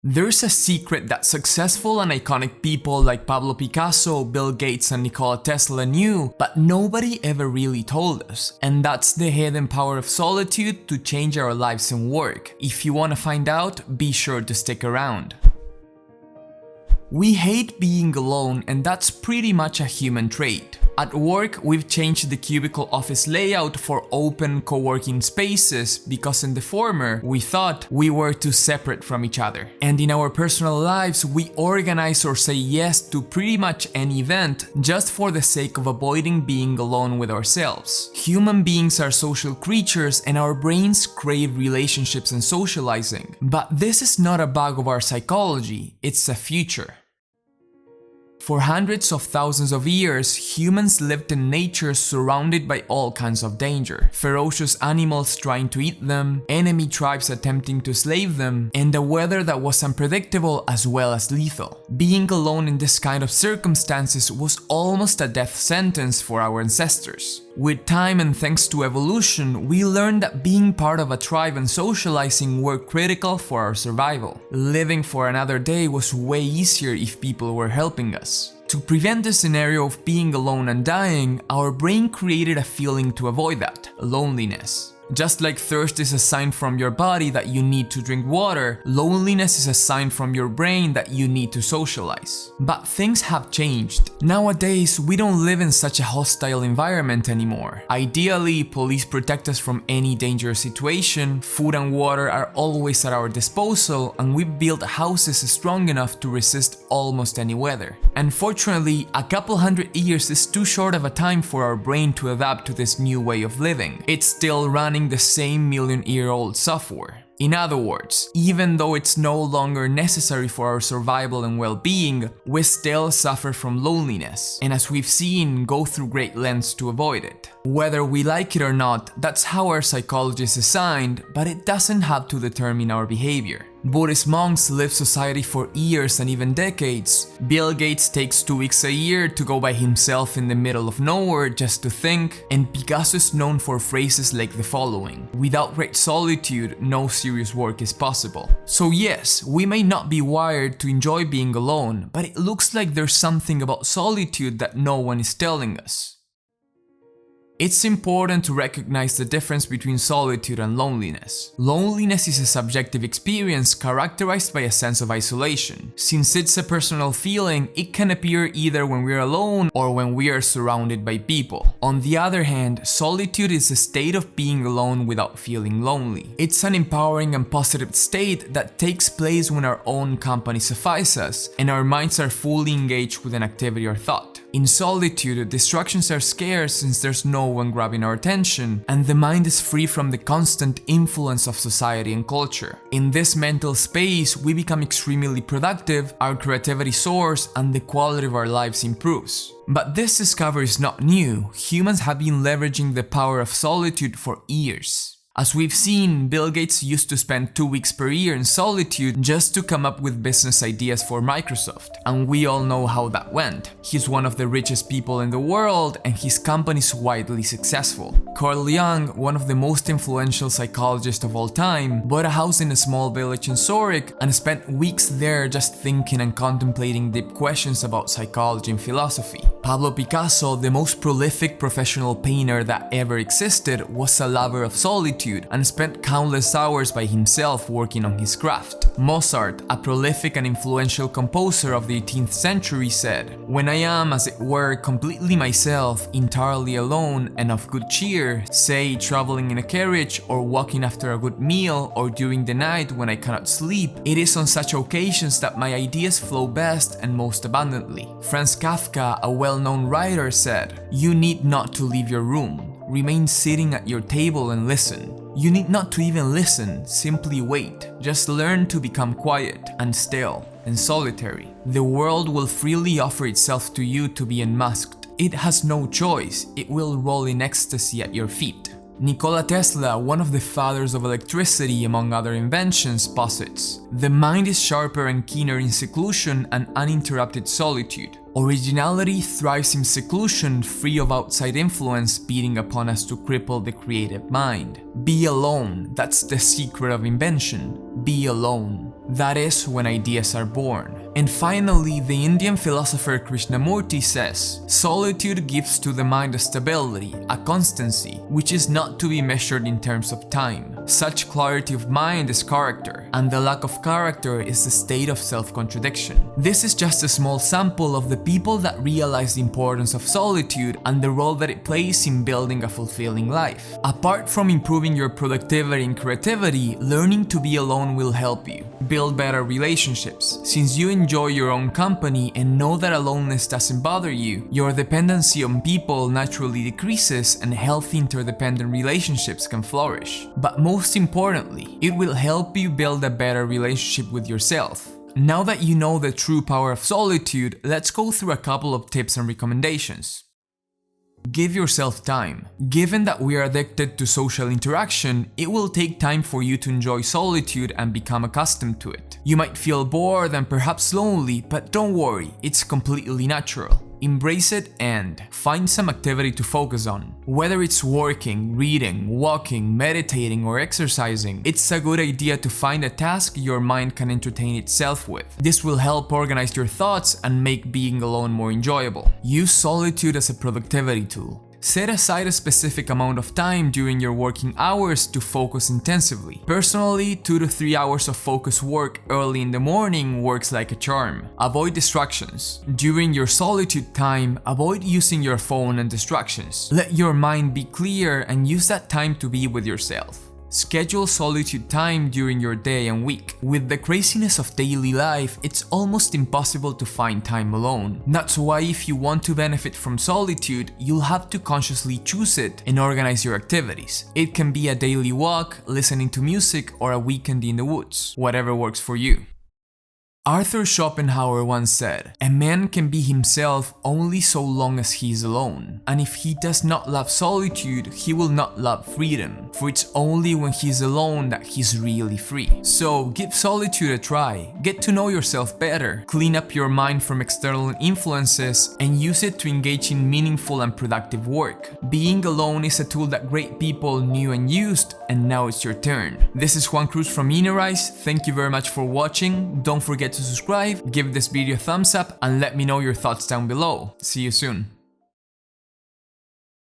There's a secret that successful and iconic people like Pablo Picasso, Bill Gates, and Nikola Tesla knew, but nobody ever really told us. And that's the hidden power of solitude to change our lives and work. If you want to find out, be sure to stick around. We hate being alone, and that's pretty much a human trait. At work, we've changed the cubicle office layout for open co-working spaces because in the former, we thought we were too separate from each other. And in our personal lives, we organize or say yes to pretty much any event just for the sake of avoiding being alone with ourselves. Human beings are social creatures and our brains crave relationships and socializing. But this is not a bug of our psychology, it's a feature. For hundreds of thousands of years, humans lived in nature surrounded by all kinds of danger. Ferocious animals trying to eat them, enemy tribes attempting to slay them, and a weather that was unpredictable as well as lethal. Being alone in this kind of circumstances was almost a death sentence for our ancestors. With time and thanks to evolution, we learned that being part of a tribe and socializing were critical for our survival. Living for another day was way easier if people were helping us. To prevent the scenario of being alone and dying, our brain created a feeling to avoid that: loneliness. Just like thirst is a sign from your body that you need to drink water, loneliness is a sign from your brain that you need to socialize. But things have changed. Nowadays, we don't live in such a hostile environment anymore. Ideally, police protect us from any dangerous situation, food and water are always at our disposal, and we've built houses strong enough to resist almost any weather. Unfortunately, a couple hundred years is too short of a time for our brain to adapt to this new way of living. It's still running the same million-year-old software. In other words, even though it's no longer necessary for our survival and well-being, we still suffer from loneliness, and as we've seen, go through great lengths to avoid it. Whether we like it or not, that's how our psychology is designed, but it doesn't have to determine our behavior. Buddhist monks live society for years and even decades. Bill Gates takes 2 weeks a year to go by himself in the middle of nowhere just to think, and Picasso is known for phrases like the following: "Without great solitude, no serious work is possible." So yes, we may not be wired to enjoy being alone, but it looks like there's something about solitude that no one is telling us. It's important to recognize the difference between solitude and loneliness. Loneliness is a subjective experience characterized by a sense of isolation. Since it's a personal feeling, it can appear either when we're alone or when we are surrounded by people. On the other hand, solitude is a state of being alone without feeling lonely. It's an empowering and positive state that takes place when our own company suffices us and our minds are fully engaged with an activity or thought. In solitude, distractions are scarce since there's no one grabbing our attention, and the mind is free from the constant influence of society and culture. In this mental space, we become extremely productive, our creativity soars, and the quality of our lives improves. But this discovery is not new. Humans have been leveraging the power of solitude for years. As we've seen, Bill Gates used to spend 2 weeks per year in solitude just to come up with business ideas for Microsoft, and we all know how that went. He's one of the richest people in the world, and his company is widely successful. Carl Jung, one of the most influential psychologists of all time, bought a house in a small village in Zurich and spent weeks there just thinking and contemplating deep questions about psychology and philosophy. Pablo Picasso, the most prolific professional painter that ever existed, was a lover of solitude and spent countless hours by himself working on his craft. Mozart, a prolific and influential composer of the 18th century, said, "When I am, as it were, completely myself, entirely alone and of good cheer, say traveling in a carriage or walking after a good meal or during the night when I cannot sleep, it is on such occasions that my ideas flow best and most abundantly." Franz Kafka, a well-known writer, said, "You need not to leave your room. Remain sitting at your table and listen. You need not to even listen, simply wait. Just learn to become quiet and still and solitary. The world will freely offer itself to you to be unmasked. It has no choice, it will roll in ecstasy at your feet." Nikola Tesla, one of the fathers of electricity among other inventions, posits, "The mind is sharper and keener in seclusion and uninterrupted solitude. Originality thrives in seclusion, free of outside influence beating upon us to cripple the creative mind. Be alone, that's the secret of invention. Be alone. That is when ideas are born." And finally, the Indian philosopher Krishnamurti says, "Solitude gives to the mind a stability, a constancy, which is not to be measured in terms of time. Such clarity of mind is character, and the lack of character is the state of self-contradiction." This is just a small sample of the people that realize the importance of solitude and the role that it plays in building a fulfilling life. Apart from improving your productivity and creativity, learning to be alone will help you build better relationships. Since you enjoy your own company and know that aloneness doesn't bother you, your dependency on people naturally decreases and healthy interdependent relationships can flourish. But most importantly, it will help you build a better relationship with yourself. Now that you know the true power of solitude, let's go through a couple of tips and recommendations. Give yourself time. Given that we are addicted to social interaction, it will take time for you to enjoy solitude and become accustomed to it. You might feel bored and perhaps lonely, but don't worry, it's completely natural. Embrace it and find some activity to focus on. Whether it's working, reading, walking, meditating, or exercising, it's a good idea to find a task your mind can entertain itself with. This will help organize your thoughts and make being alone more enjoyable. Use solitude as a productivity tool. Set aside a specific amount of time during your working hours to focus intensively. Personally, 2 to 3 hours of focused work early in the morning works like a charm. Avoid distractions. During your solitude time, avoid using your phone and distractions. Let your mind be clear and use that time to be with yourself. Schedule solitude time during your day and week. With the craziness of daily life, it's almost impossible to find time alone. That's why if you want to benefit from solitude, you'll have to consciously choose it and organize your activities. It can be a daily walk, listening to music, or a weekend in the woods, whatever works for you. Arthur Schopenhauer once said, "A man can be himself only so long as he is alone, and if he does not love solitude, he will not love freedom, for it's only when he is alone that he's really free." So give solitude a try, get to know yourself better, clean up your mind from external influences, and use it to engage in meaningful and productive work. Being alone is a tool that great people knew and used, and now it's your turn. This is Juan Cruz from Inerize. Thank you very much for watching. Don't forget to subscribe, give this video a thumbs up, and let me know your thoughts down below. See you soon.